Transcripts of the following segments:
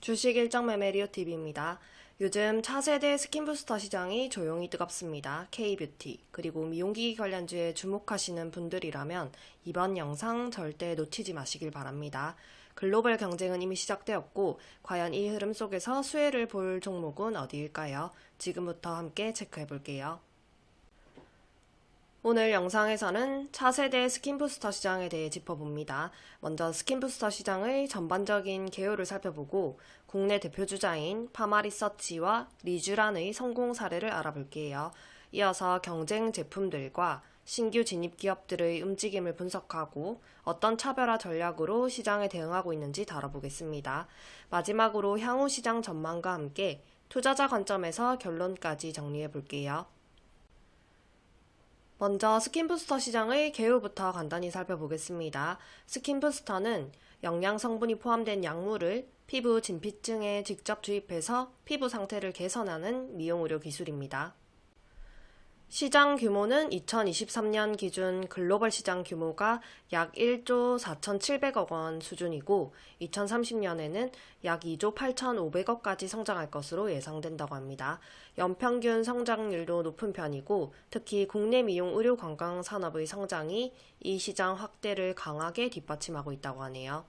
주식 일정 매매 리오TV입니다. 요즘 차세대 스킨부스터 시장이 조용히 뜨겁습니다. K뷰티 그리고 미용기기 관련주에 주목하시는 분들이라면 이번 영상 절대 놓치지 마시길 바랍니다. 글로벌 경쟁은 이미 시작되었고 과연 이 흐름 속에서 수혜를 볼 종목은 어디일까요? 지금부터 함께 체크해 볼게요. 오늘 영상에서는 차세대 스킨부스터 시장에 대해 짚어봅니다. 먼저 스킨부스터 시장의 전반적인 개요를 살펴보고 국내 대표주자인 파마리서치와 리쥬란의 성공 사례를 알아볼게요. 이어서 경쟁 제품들과 신규 진입 기업들의 움직임을 분석하고 어떤 차별화 전략으로 시장에 대응하고 있는지 다뤄보겠습니다. 마지막으로 향후 시장 전망과 함께 투자자 관점에서 결론까지 정리해 볼게요. 먼저 스킨부스터 시장의 개요부터 간단히 살펴보겠습니다. 스킨부스터는 영양 성분이 포함된 약물을 피부 진피층에 직접 주입해서 피부 상태를 개선하는 미용 의료 기술입니다. 시장 규모는 2023년 기준 글로벌 시장 규모가 약 1조 4,700억 원 수준이고 2030년에는 약 2조 8,500억까지 성장할 것으로 예상된다고 합니다. 연평균 성장률도 높은 편이고 특히 국내 미용 의료 관광 산업의 성장이 이 시장 확대를 강하게 뒷받침하고 있다고 하네요.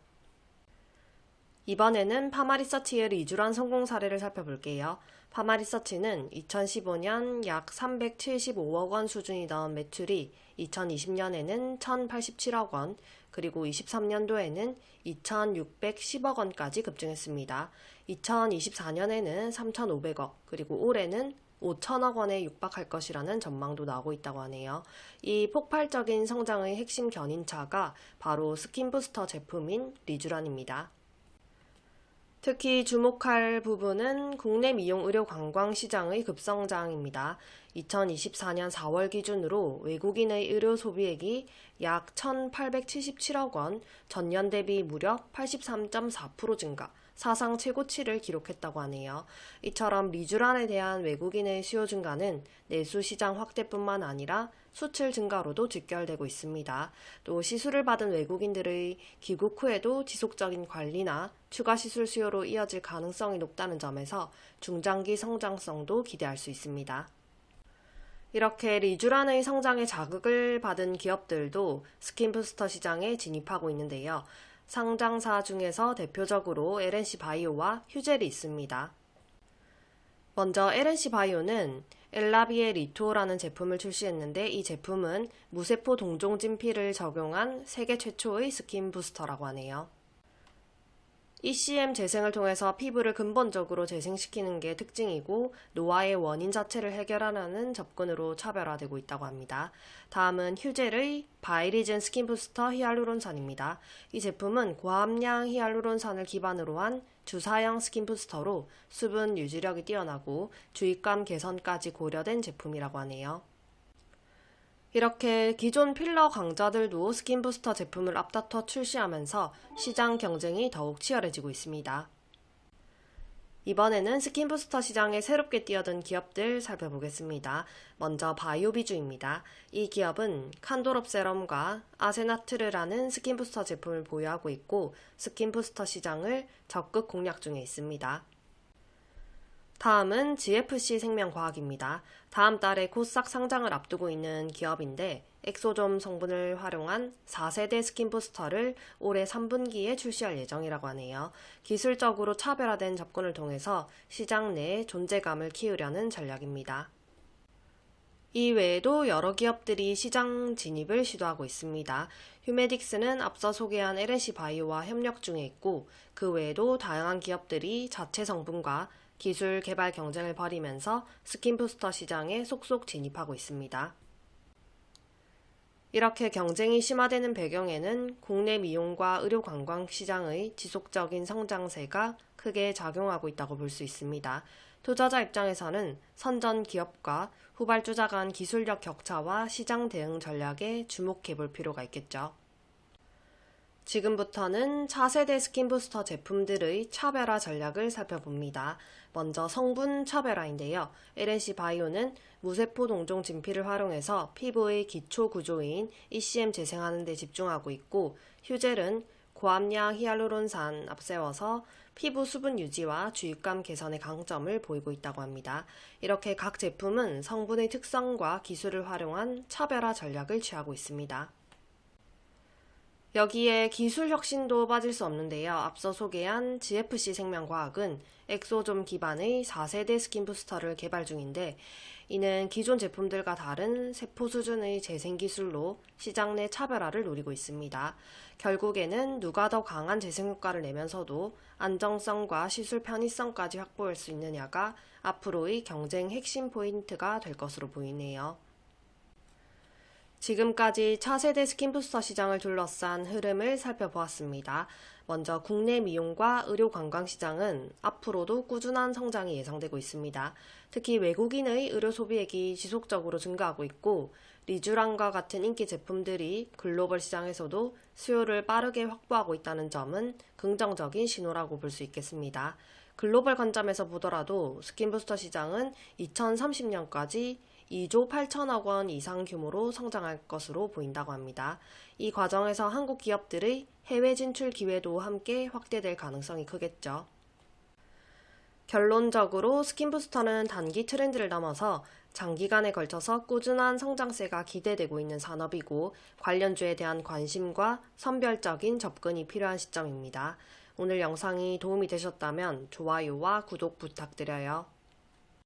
이번에는 파마리서치의 리쥬란 성공 사례를 살펴볼게요. 파마리서치는 2015년 약 375억 원 수준이던 매출이 2020년에는 1,087억 원, 그리고 23년도에는 2,610억 원까지 급증했습니다. 2024년에는 3,500억, 그리고 올해는 5천억 원에 육박할 것이라는 전망도 나오고 있다고 하네요. 이 폭발적인 성장의 핵심 견인차가 바로 스킨부스터 제품인 리쥬란입니다. 특히 주목할 부분은 국내 미용 의료 관광 시장의 급성장입니다. 2024년 4월 기준으로 외국인의 의료 소비액이 약 1,877억 원, 전년 대비 무려 83.4% 증가, 사상 최고치를 기록했다고 하네요. 이처럼 리쥬란에 대한 외국인의 수요 증가는 내수 시장 확대뿐만 아니라 수출 증가로도 직결되고 있습니다. 또 시술을 받은 외국인들의 귀국 후에도 지속적인 관리나 추가 시술 수요로 이어질 가능성이 높다는 점에서 중장기 성장성도 기대할 수 있습니다. 이렇게 리쥬란의 성장에 자극을 받은 기업들도 스킨부스터 시장에 진입하고 있는데요. 상장사 중에서 대표적으로 LNC 바이오와 휴젤이 있습니다. 먼저 LNC 바이오는 엘라비에 리토라는 제품을 출시했는데 이 제품은 무세포 동종 진피를 적용한 세계 최초의 스킨 부스터라고 하네요. ECM 재생을 통해서 피부를 근본적으로 재생시키는 게 특징이고 노화의 원인 자체를 해결하려는 접근으로 차별화되고 있다고 합니다. 다음은 휴젤의 바이리즌 스킨 부스터 히알루론산입니다. 이 제품은 고함량 히알루론산을 기반으로 한 주사형 스킨 부스터로 수분 유지력이 뛰어나고 주입감 개선까지 고려된 제품이라고 하네요. 이렇게 기존 필러 강자들도 스킨부스터 제품을 앞다퉈 출시하면서 시장 경쟁이 더욱 치열해지고 있습니다. 이번에는 스킨부스터 시장에 새롭게 뛰어든 기업들 살펴보겠습니다. 먼저 바이오비주입니다. 이 기업은 칸도롭 세럼과 아세나트르라는 스킨부스터 제품을 보유하고 있고 스킨부스터 시장을 적극 공략 중에 있습니다. 다음은 GFC 생명과학입니다. 다음 달에 코스닥 상장을 앞두고 있는 기업인데 엑소좀 성분을 활용한 4세대 스킨 부스터를 올해 3분기에 출시할 예정이라고 하네요. 기술적으로 차별화된 접근을 통해서 시장 내에 존재감을 키우려는 전략입니다. 이 외에도 여러 기업들이 시장 진입을 시도하고 있습니다. 휴메딕스는 앞서 소개한 LNC 바이오와 협력 중에 있고 그 외에도 다양한 기업들이 자체 성분과 기술 개발 경쟁을 벌이면서 스킨부스터 시장에 속속 진입하고 있습니다. 이렇게 경쟁이 심화되는 배경에는 국내 미용과 의료관광 시장의 지속적인 성장세가 크게 작용하고 있다고 볼 수 있습니다. 투자자 입장에서는 선전 기업과 후발주자 간 기술력 격차와 시장 대응 전략에 주목해 볼 필요가 있겠죠. 지금부터는 차세대 스킨부스터 제품들의 차별화 전략을 살펴봅니다. 먼저 성분 차별화인데요. LNC 바이오는 무세포 동종 진피를 활용해서 피부의 기초 구조인 ECM 재생하는 데 집중하고 있고 휴젤은 고함량 히알루론산 앞세워서 피부 수분 유지와 주입감 개선의 강점을 보이고 있다고 합니다. 이렇게 각 제품은 성분의 특성과 기술을 활용한 차별화 전략을 취하고 있습니다. 여기에 기술 혁신도 빠질 수 없는데요. 앞서 소개한 GFC 생명과학은 엑소좀 기반의 4세대 스킨 부스터를 개발 중인데, 이는 기존 제품들과 다른 세포 수준의 재생 기술로 시장 내 차별화를 노리고 있습니다. 결국에는 누가 더 강한 재생 효과를 내면서도 안정성과 시술 편의성까지 확보할 수 있느냐가 앞으로의 경쟁 핵심 포인트가 될 것으로 보이네요. 지금까지 차세대 스킨부스터 시장을 둘러싼 흐름을 살펴보았습니다. 먼저 국내 미용과 의료 관광 시장은 앞으로도 꾸준한 성장이 예상되고 있습니다. 특히 외국인의 의료 소비액이 지속적으로 증가하고 있고, 리쥬란과 같은 인기 제품들이 글로벌 시장에서도 수요를 빠르게 확보하고 있다는 점은 긍정적인 신호라고 볼 수 있겠습니다. 글로벌 관점에서 보더라도 스킨부스터 시장은 2030년까지 2조 8천억 원 이상 규모로 성장할 것으로 보인다고 합니다. 이 과정에서 한국 기업들의 해외 진출 기회도 함께 확대될 가능성이 크겠죠. 결론적으로 스킨부스터는 단기 트렌드를 넘어서 장기간에 걸쳐서 꾸준한 성장세가 기대되고 있는 산업이고, 관련주에 대한 관심과 선별적인 접근이 필요한 시점입니다. 오늘 영상이 도움이 되셨다면 좋아요와 구독 부탁드려요.